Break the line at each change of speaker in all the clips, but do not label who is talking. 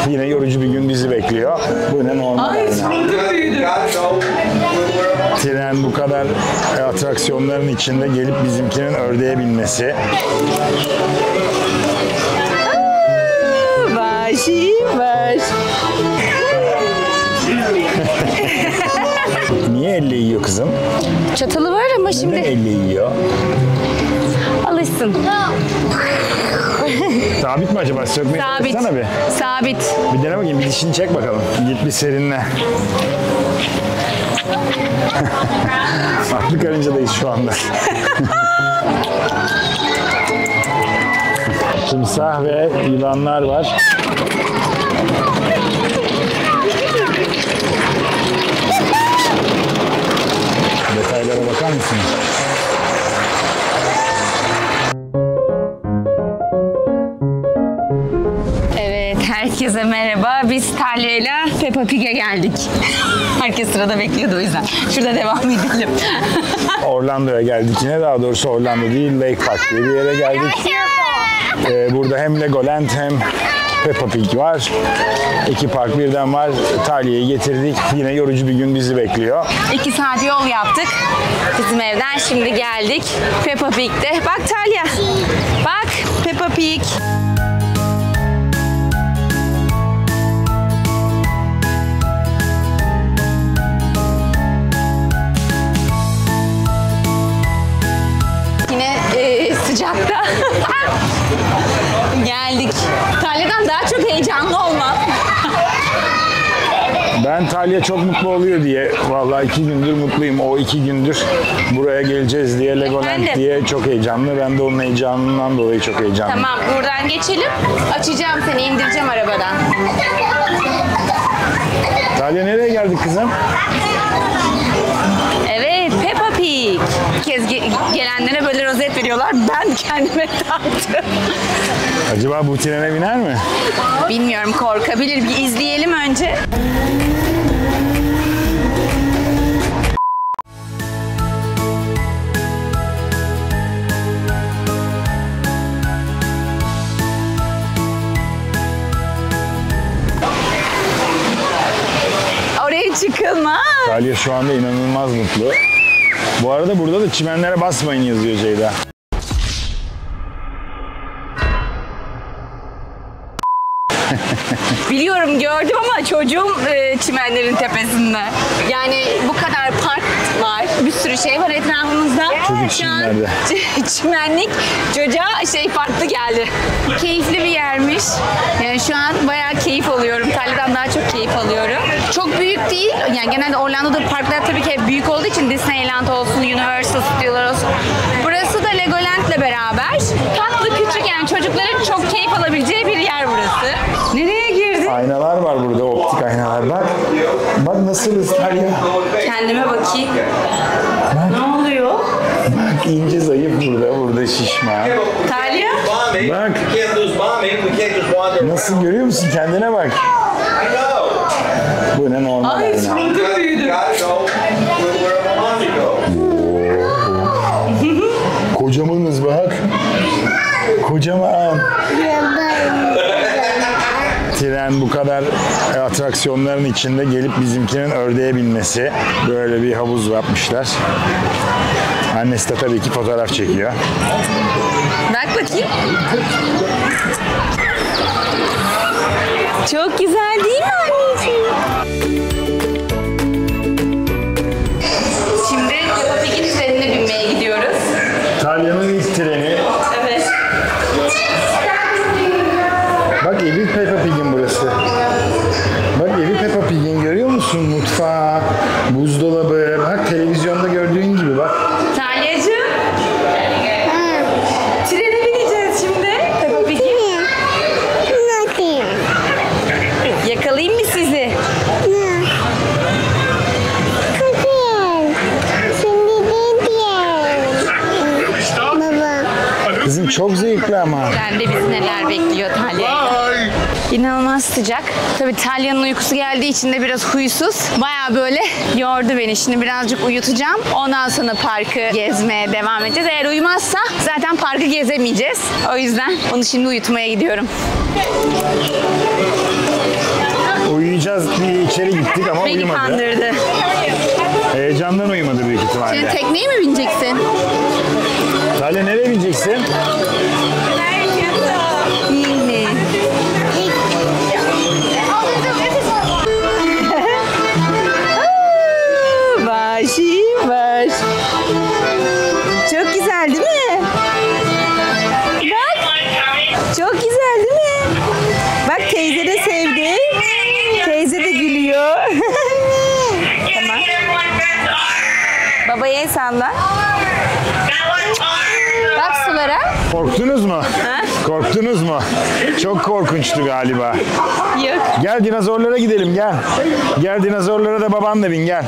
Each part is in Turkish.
Yine yorucu bir gün bizi bekliyor. Bu ne normal. Tren bu kadar atraksiyonların içinde gelip bizimkinin ördeğe binmesi.
Baş.
Niye elle yiyor kızım?
Çatalı var ama şimdi.
Neden elle yiyor?
Alışsın.
Sabit mi acaba? Sökmeyi çalışsana bir.
Sabit.
Bir dene bakayım. Bir dişini çek bakalım. Git bir serinle. Aklı karıncadayız şu anda. Timsah ve yılanlar var. Detaylara bakar mısınız?
Evet, herkese merhaba. Biz Talya'yla Peppa Pig'e geldik. Herkes sırada bekliyordu o yüzden. Şurada devam edelim.
Orlando'ya geldik yine. Daha doğrusu Orlando değil, Lake Park diye bir yere geldik. Burada hem Legoland hem Peppa Pig var. İki park birden var. Talya'yı getirdik. Yine yorucu bir gün bizi bekliyor.
2 saat yol yaptık. Bizim evden şimdi geldik. Peppa Pig'de. Bak Talya. Bak Peppa Pig. Yine sıcakta geldik. Talya'dan daha çok heyecanlı olmam.
Ben Talya çok mutlu oluyor diye vallahi 2 gündür mutluyum. O 2 gündür buraya geleceğiz diye, Legoland diye çok heyecanlı. Ben de onun heyecanından dolayı çok heyecanlıyım.
Tamam, buradan geçelim. Açacağım seni, indireceğim arabadan.
Talya nereye geldik kızım?
Evet, Peppa Pig. Bir kez gelenlere böyle rozet veriyorlar. Ben kendime taktım.
Acaba bu trene biner mi?
Bilmiyorum, korkabilir. Bir izleyelim önce. Oraya çıkılmaz.
Talya şu anda inanılmaz mutlu. Bu arada burada da çimenlere basmayın yazıyor Ceyda.
Biliyorum, gördüm ama çocuğum çimenlerin tepesinde. Yani bu kadar park var, bir sürü şey var etrafımızda.
Çocuk
Şu an
çimlerde.
çimenlik çocuğa farklı geldi. Keyifli bir yermiş. Yani şu an bayağı keyif alıyorum. Talya'dan daha çok keyif alıyorum. Çok büyük değil. Yani genelde Orlando'da parklar tabii ki hep büyük olduğu için Disneyland olsun, Universal Studios olsun. Burası da Legoland'le beraber tatlı küçük, yani çocukların çok keyif alabileceği bir yer burası. Nereye girdin?
Aynalar var burada, optik aynalar. Bak, bak nasıl Talya.
Kendime bakayım. Ne oluyor?
Bak ince zayıf burada şişman.
Talya?
Bak. Nasıl görüyor musun? Kendine bak. Bu ne normal ayna.
Çok büyüdüm.
Kocamanız bak. Kocaman. Tren bu kadar atraksiyonların içinde gelip bizimkinin ördeğe binmesi. Böyle bir havuz yapmışlar. Annesi de tabii ki fotoğraf çekiyor.
Bak bakayım. Çok güzel değil mi anneciğim? Şimdi Peppa Pig'in trenine binmeye gidiyoruz.
Talya'nın ilk treni.
Evet.
Bak evi Peppa Pig'in burası. Bak evi Peppa Pig'in, görüyor musun? Mutfağı, buzdolabı. Bak televizyonda gördüğün gibi bak.
Talya'cığım. Trene bineceğiz şimdi. Peppa Pig'in. Yakalayayım mı sizi?
Kızım çok zevkli ama.
Ben de bizi neler bekliyor Talya. İnanılmaz sıcak. Tabii Talya'nın uykusu geldiği için de biraz huysuz. Bayağı böyle yordu beni. Şimdi birazcık uyutacağım. Ondan sonra parkı gezmeye devam edeceğiz. Eğer uyumazsa zaten parkı gezemeyeceğiz. O yüzden onu şimdi uyutmaya gidiyorum.
biraz bir içeri gittik ama
Beni
uyumadı.
kandırdı.
Heyecandan uyumadı büyük
Şimdi
ihtimalle.
tekneye mi bineceksin?
Talya nereye bineceksin?
İyi mi? Başı baş. Çok güzel değil mi? Bak. Çok güzel değil mi? Bak teyze de sevdi. Teyze de gülüyor. Tamam. Babaya el salla. Bak sulara.
Korktunuz mu?
Ha?
Korktunuz mu? Çok korkunçtu galiba.
Yok.
Gel dinozorlara gidelim gel. Gel dinozorlara da babanla bin gel.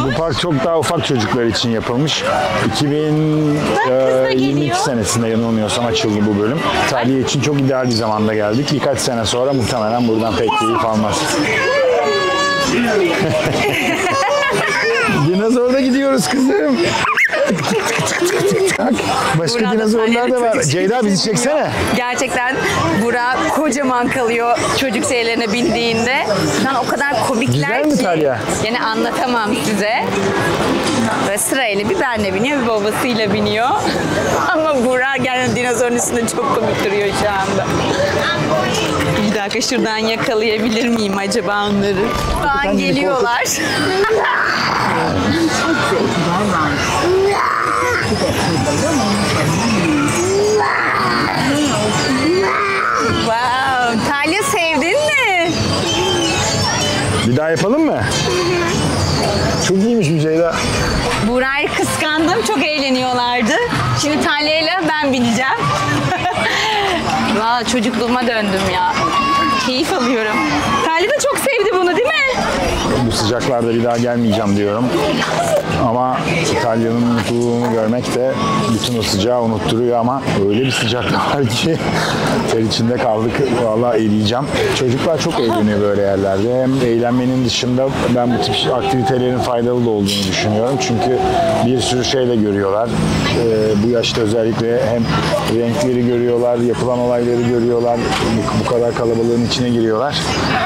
Bu park çok daha ufak çocuklar için yapılmış. 2022 senesinde yanılmıyorsam açıldı bu bölüm. Tarihi için çok ideal bir zamanda geldik. Birkaç sene sonra muhtemelen buradan pek keyif almaz. Dinozorda gidiyoruz kızım. Başka
Burada
dinozorlar da var.
Talya'nın
Ceyda bizi çeksene.
Gerçekten Burak kocaman kalıyor çocuk şeylerine bindiğinde. Şu an o kadar komikler
Güzel mi
ki.
Talya?
Yani anlatamam size. Ve sırayla bir benle biniyor, bir babasıyla biniyor. Ama Burak yani dinozorun üstünde çok komik duruyor şu anda. Bir dakika şuradan yakalayabilir miyim acaba onları? Şu an
kendini
geliyorlar. Wow, Talya sevdin mi?
Bir daha yapalım mı? Çok iyiymiş bu Ceyda.
Burayı kıskandım, çok eğleniyorlardı. Şimdi Talya'yla ben bineceğim. Valla çocukluğuma döndüm ya. Keyif alıyorum. Talya da çok sevdi bunu değil mi?
Bu sıcaklarda bir daha gelmeyeceğim diyorum. Ama İtalya'nın mutluluğunu görmek de bütün o sıcağı unutturuyor ama öyle bir sıcak var ki ter içinde kaldık. Vallahi eriyeceğim. Çocuklar çok eğleniyor böyle yerlerde. Hem eğlenmenin dışında ben bu tip aktivitelerin faydalı da olduğunu düşünüyorum. Çünkü bir sürü şeyle görüyorlar. Bu yaşta özellikle hem renkleri görüyorlar, yapılan olayları görüyorlar. Bu kadar kalabalığın içine giriyorlar.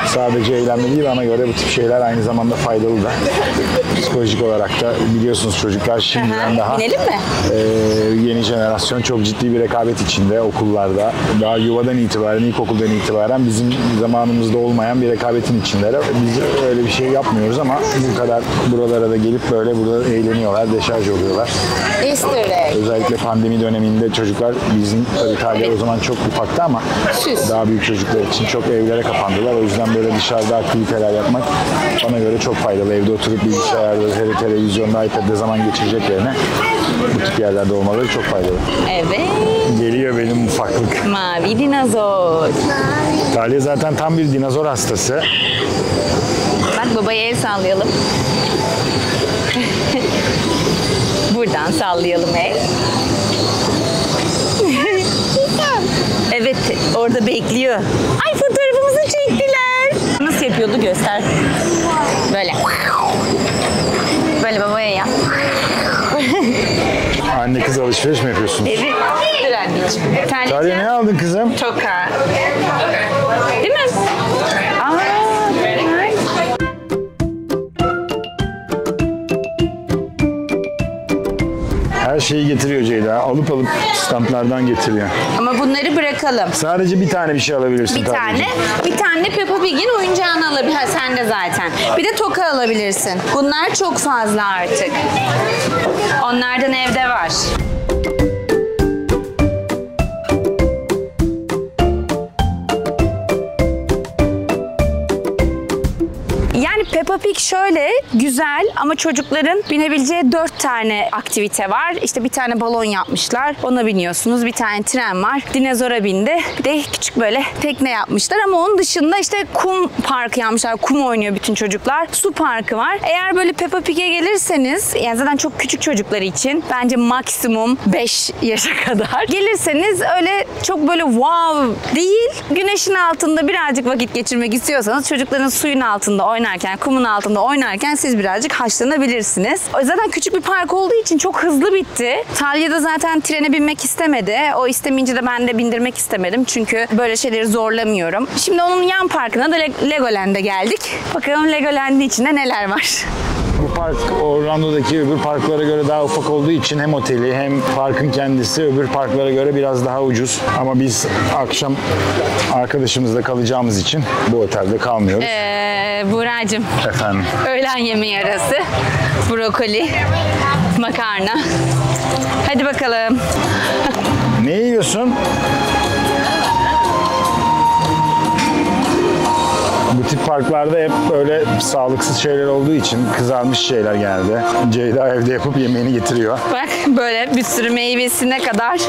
Sadece eğlenme değil, bana göre bu tip şeyler aynı zamanda faydalı da. Psikolojik olarak da biliyorsunuz çocuklar şimdiden daha
Binelim mi?
yeni jenerasyon çok ciddi bir rekabet içinde okullarda. Daha yuvadan itibaren, ilkokuldan itibaren bizim zamanımızda olmayan bir rekabetin içindeler. Biz öyle bir şey yapmıyoruz ama bu kadar buralara da gelip böyle burada eğleniyorlar, deşarj oluyorlar.
Easter egg.
Özellikle pandemi döneminde çocuklar bizim tabii Talya o zaman çok ufaktı ama
Süs.
daha büyük çocuklar için çok evlere kapandılar. O yüzden böyle dışarıda aktiviteler yapmak bana göre çok faydalı. Evde oturup bilgisayarda, televizyonda, iPad'de zaman geçireceklerine bu tip yerlerde olmaları çok faydalı.
Evet.
Geliyor benim ufaklık.
Mavi dinozor.
Talya zaten tam bir dinozor hastası.
Bak babaya el sallayalım. Buradan sallayalım el. Evet, orada bekliyor. Ay fotoğrafımızı çektiler. Nasıl yapıyordu göster. Böyle. Böyle babaya yap.
Anne kız alışveriş mi yapıyorsun?
Evet. Dur anneciğim.
Talya ne aldın kızım?
Toka. Değil mi? Aa, very nice.
Her şeyi getiriyor Ceyda. Alıp standlardan getiriyor.
Ama bunları bırakalım.
Sadece bir tane bir şey alabilirsin
Bir
Talya'cığım.
tane Peppa Pig'in oyuncağını alabilirsin. Ha, sen de zaten. Bir de toka alabilirsin. Bunlar çok fazla artık. Onlardan evde var. Yani Peppa Pig şöyle güzel ama çocukların binebileceği 4 tane aktivite var. İşte bir tane balon yapmışlar. Ona biniyorsunuz. Bir tane tren var. Dinozora bindi. Bir de küçük böyle tekne yapmışlar ama onun dışında işte kum parkı yapmışlar. Kum oynuyor bütün çocuklar. Su parkı var. Eğer böyle Peppa Pig'e gelirseniz, yani zaten çok küçük çocuklar için bence maksimum 5 yaşa kadar gelirseniz öyle çok böyle wow değil. Güneşin altında birazcık vakit geçirmek istiyorsanız çocukların suyun altında oynarken, kumun altında oynarken siz birazcık haşlanabilirsiniz. Zaten küçük bir park olduğu için çok hızlı bitti. Talia da zaten trene binmek istemedi. O istemeyince de ben de bindirmek istemedim. Çünkü böyle şeyleri zorlamıyorum. Şimdi onun yan parkına da Legoland'e geldik. Bakalım Legoland'in içinde neler var.
Bu park Orlando'daki öbür parklara göre daha ufak olduğu için hem oteli hem parkın kendisi öbür parklara göre biraz daha ucuz. Ama biz akşam arkadaşımızla kalacağımız için bu otelde kalmıyoruz.
Buğra'cığım.
Efendim.
Öğlen yemeği arası. Brokoli, makarna. Hadi bakalım.
Ne yiyorsun? Bu tip parklarda hep böyle sağlıksız şeyler olduğu için kızarmış şeyler genelde. Ceyda evde yapıp yemeğini getiriyor.
Bak böyle bir sürü meyvesine kadar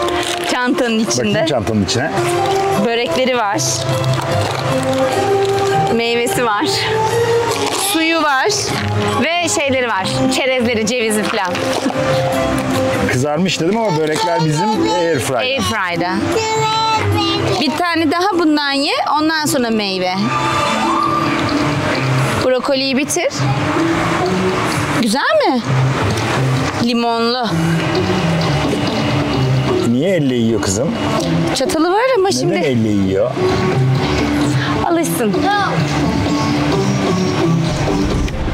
çantanın içinde.
Bakayım çantanın içine.
Börekleri var. Meyvesi var. Suyu var. Ve şeyleri var. Çerezleri, cevizi falan.
Kızarmış dedim ama börekler bizim airfry'da.
Airfry'da. Bir tane daha bundan ye. Ondan sonra meyve. Brokoliyi bitir. Güzel mi? Limonlu.
Niye elle yiyor kızım?
Çatalı var ama
Neden
şimdi
elle yiyor?
alışsın.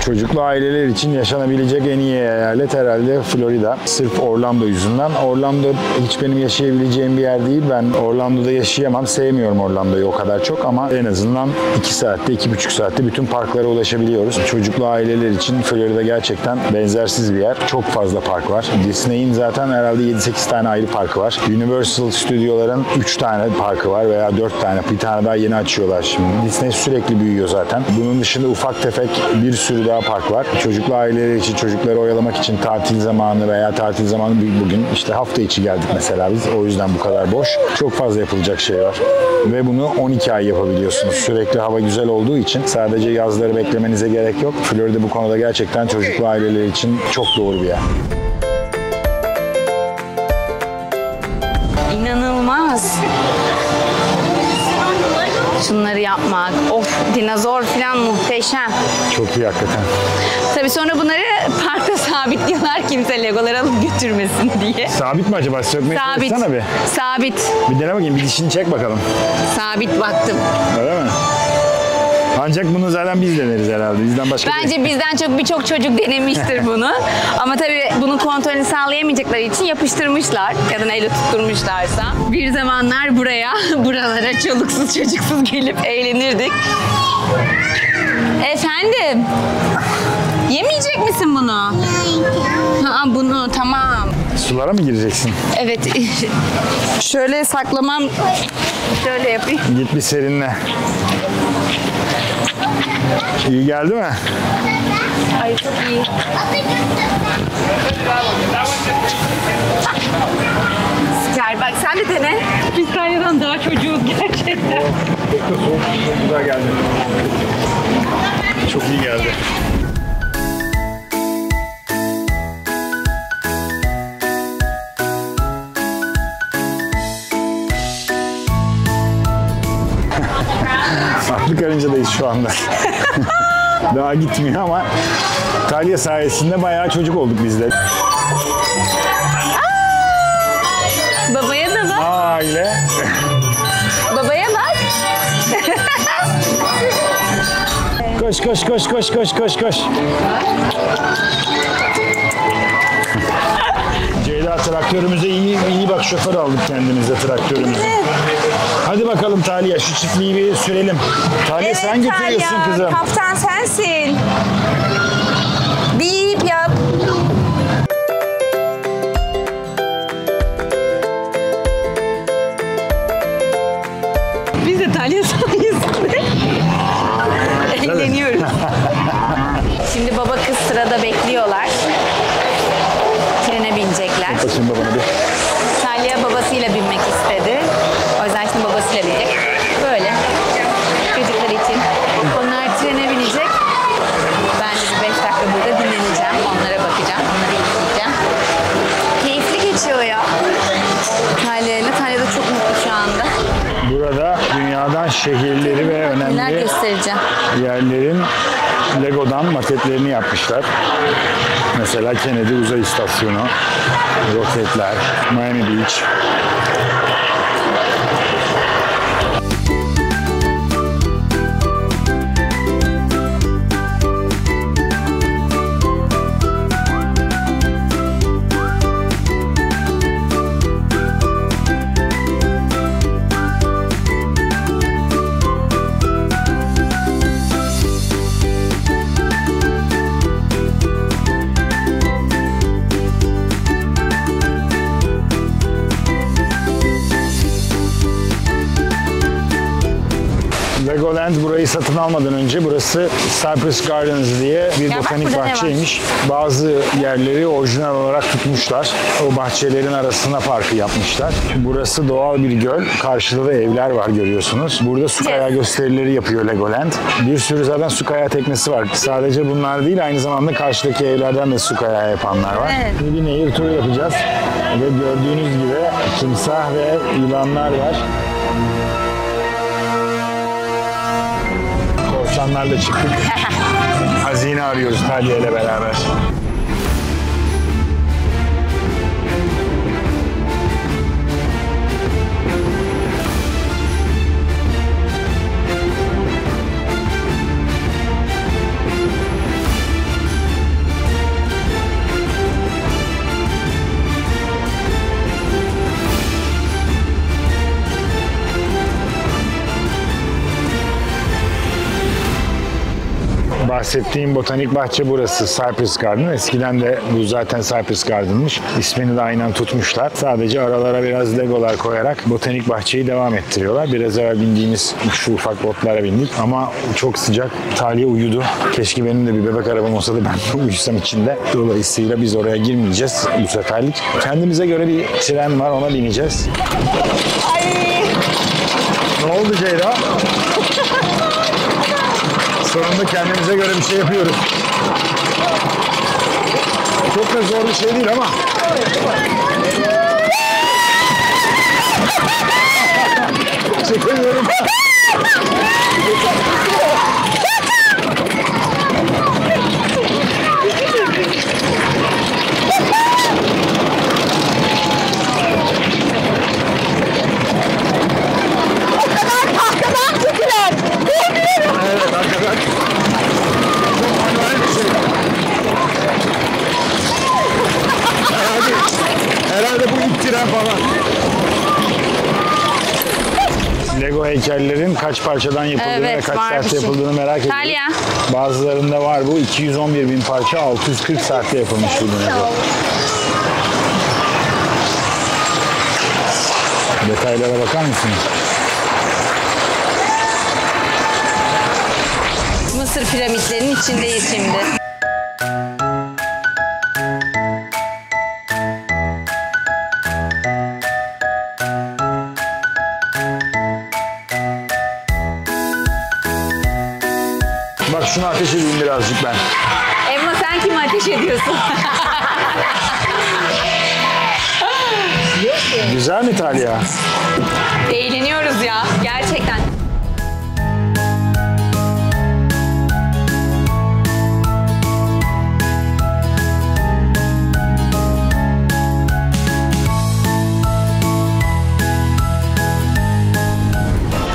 Çocuklu aileler için yaşanabilecek en iyi eyalet herhalde Florida. Sırf Orlando yüzünden. Orlando hiç benim yaşayabileceğim bir yer değil. Ben Orlando'da yaşayamam. Sevmiyorum Orlando'yu o kadar çok ama en azından 2 saatte, 2,5 saatte bütün parklara ulaşabiliyoruz. Çocuklu aileler için Florida gerçekten benzersiz bir yer. Çok fazla park var. Disney'in zaten herhalde 7-8 tane ayrı parkı var. Universal Stüdyoların 3 tane parkı var veya 4 tane. Bir tane daha yeni açıyorlar şimdi. Disney sürekli büyüyor zaten. Bunun dışında ufak tefek bir sürü daha park var. Çocuklu aileler için, çocukları oyalamak için tatil zamanı veya tatil zamanı bugün işte hafta içi geldik mesela biz. O yüzden bu kadar boş. Çok fazla yapılacak şey var. Ve bunu 12 ay yapabiliyorsunuz. Sürekli hava güzel olduğu için sadece yazları beklemenize gerek yok. Florida bu konuda gerçekten çocuklu aileler için çok doğru bir yer.
İnanılmaz. Şunları yapmak. Of, dinozor falan muhteşem.
Çok iyi hakikaten.
Tabii sonra bunları parkta sabitliyorlar kimse Legoları alıp götürmesin diye.
Sabit mi acaba? Sökmeyi
Sabit.
çalışsana bir.
Sabit.
Bir dene bakayım. Bir dişini çek bakalım.
Sabit baktım.
Öyle mi? Ancak bunu zaten biz deneriz herhalde. Bizden başka
Bence bizden çok birçok çocuk denemiştir bunu. Ama tabii bunun kontrolünü sağlayamayacakları için yapıştırmışlar. Ya da neyle tutturmuşlarsa. Bir zamanlar buralara çoluksuz çocuksuz gelip eğlenirdik. Efendim? Yemeyecek misin bunu? Ha, bunu tamam.
Sulara mı gireceksin?
Evet. Şöyle saklamam. Şöyle yapayım.
Git bir serinle. İyi geldi mi?
Ay çok iyi. Sıkar bak sen de dene. Biz Talya'dan daha çocuğuz gerçekten.
Çok güzel geldi. Çok iyi geldi. Aklı karıncadayız şu anda. Daha gitmiyor ama Talya sayesinde bayağı çocuk olduk biz de.
Babaya da bak.
Aile.
Babaya bak.
Koş koş koş koş koş koş koş. Ceyda traktörümüze iyi bak, şoför aldık kendimize traktörümüze. Hadi bakalım Talya, şu çiftliği bir sürelim. Talya sen götürüyorsun
Talya,
kızım.
kaptan sensin. Bip yap. Biz de Talya sayesinde eğleniyoruz. Kapıda bekliyorlar. Trene binecekler.
Bakayım babana bir.
Talya babasıyla binmek istedi. O yüzden şimdi babasıyla binecek. Böyle. Çocuklar için. Onlar trene binecek. Ben de bir 5 dakika burada dinleneceğim. Onlara bakacağım. Onları izleyeceğim. Keyifli geçiyor ya. Talya da çok mutlu şu anda.
Burada dünyadan şehirleri ve
Neler
önemli
göstereceğim.
yerlerin Lego'dan maketlerini yapmışlar. Mesela Kennedy Uzay İstasyonu, roketler, Miami Beach. Legoland burayı satın almadan önce burası Cypress Gardens diye bir
bak
botanik
burada ne var?
bahçeymiş. Bazı yerleri orijinal olarak tutmuşlar. O bahçelerin arasına parkı yapmışlar. Burası doğal bir göl. Karşıda da evler var görüyorsunuz. Burada su kayağı gösterileri yapıyor Legoland. Bir sürü zaten su kayağı teknesi var. Sadece bunlar değil, aynı zamanda karşıdaki evlerden de su kayağı yapanlar var.
Evet.
Şimdi bir nehir turu yapacağız. Ve gördüğünüz gibi timsah ve yılanlar var. Korsanlarla çıktık. Hazine arıyoruz Talya ile beraber. Bahsettiğim botanik bahçe burası. Cypress Garden. Eskiden de bu zaten Cypress Garden'mış. İsmini de aynen tutmuşlar. Sadece aralara biraz legolar koyarak botanik bahçeyi devam ettiriyorlar. Biraz evvel bindiğimiz şu ufak botlara bindik. Ama çok sıcak. Talya uyudu. Keşke benim de bir bebek arabam olsa da ben de uyusam içinde. Dolayısıyla biz oraya girmeyeceğiz bu seferlik. Kendimize göre bir tren var. Ona bineceğiz.
Ay.
Ne oldu Ceyda? Sonunda kendimize göre bir şey yapıyoruz. Çok da zor bir şey değil ama. Çekemiyorum. Evet, hakikaten. Çok manuel bir şey. Herhalde bu ilk tren falan. Lego heykellerin kaç parçadan yapıldığını ve kaç
var bir
saatte
şey.
yapıldığını merak ediyorum.
Talya.
Bazılarında var bu. 211.000 parça, 640 saatte yapılmış bu Lego. Detaylara bakar mısınız?
Mısır piramitlerinin içindeyiz şimdi.
Bak şunu ateş edeyim birazcık ben.
Emma sen kimi ateş ediyorsun?
Güzel mi Talya?
Eğleniyoruz ya gerçekten.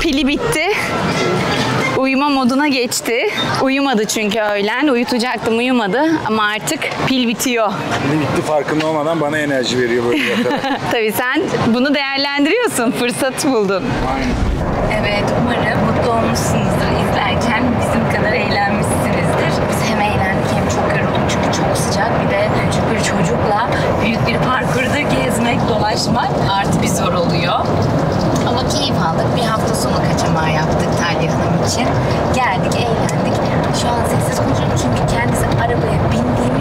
Pili bitti. Uyuma moduna geçti. Uyumadı çünkü öğlen. Uyutacaktım, uyumadı. Ama artık pil bitiyor.
Pili bitti farkında olmadan bana enerji veriyor böyle yatarak.
Tabii sen bunu değerlendiriyorsun. Fırsat buldun.
Aynen.
Evet, umarım mutlu olmuşsunuzdur izlerken. Bizim kadar eğlenmişsinizdir. Biz hem eğlendik hem çok yorulduk çünkü çok sıcak. Bir de küçük bir çocukla büyük bir parkurda gezmek, dolaşmak artı bir zor oluyor. Ama keyif aldık. Bir hafta sonu kaçamağı yaptık Talya Hanım için. Geldik, eğlendik. Şu an sessiz konuşuyorum çünkü kendisi arabaya bindiğim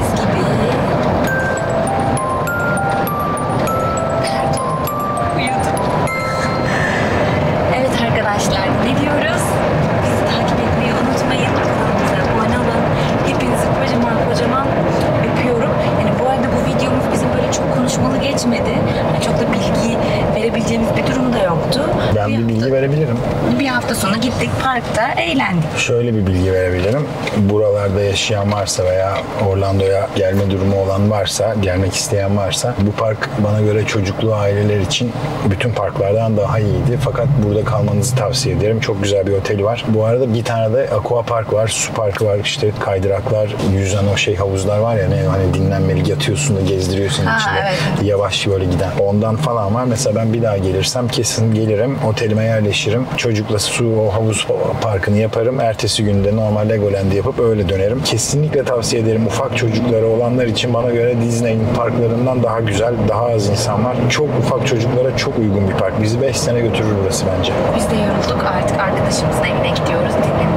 parkta eğlendik.
Şöyle bir bilgi verebilirim. Buralarda yaşayan varsa veya Orlando'ya gelme durumu olan varsa, gelmek isteyen varsa bu park bana göre çocuklu aileler için bütün parklardan daha iyiydi. Fakat burada kalmanızı tavsiye ederim. Çok güzel bir oteli var. Bu arada bir tane de aqua park var, su parkı var. İşte kaydıraklar, yüzen o havuzlar var ya, ne hani dinlenmelik yatıyorsun da gezdiriyorsun içinde.
Evet.
Yavaş böyle giden. Ondan falan var. Mesela ben bir daha gelirsem kesin gelirim. Otelime yerleşirim. Çocukla o havuz parkını yaparım. Ertesi günde normal Legoland yapıp öyle dönerim. Kesinlikle tavsiye ederim. Ufak çocukları olanlar için bana göre Disney'in parklarından daha güzel, daha az insan var. Çok ufak çocuklara çok uygun bir park. Bizi 5 sene götürür burası bence.
Biz de yorulduk, artık arkadaşımızın evine gidiyoruz, dinleniyoruz.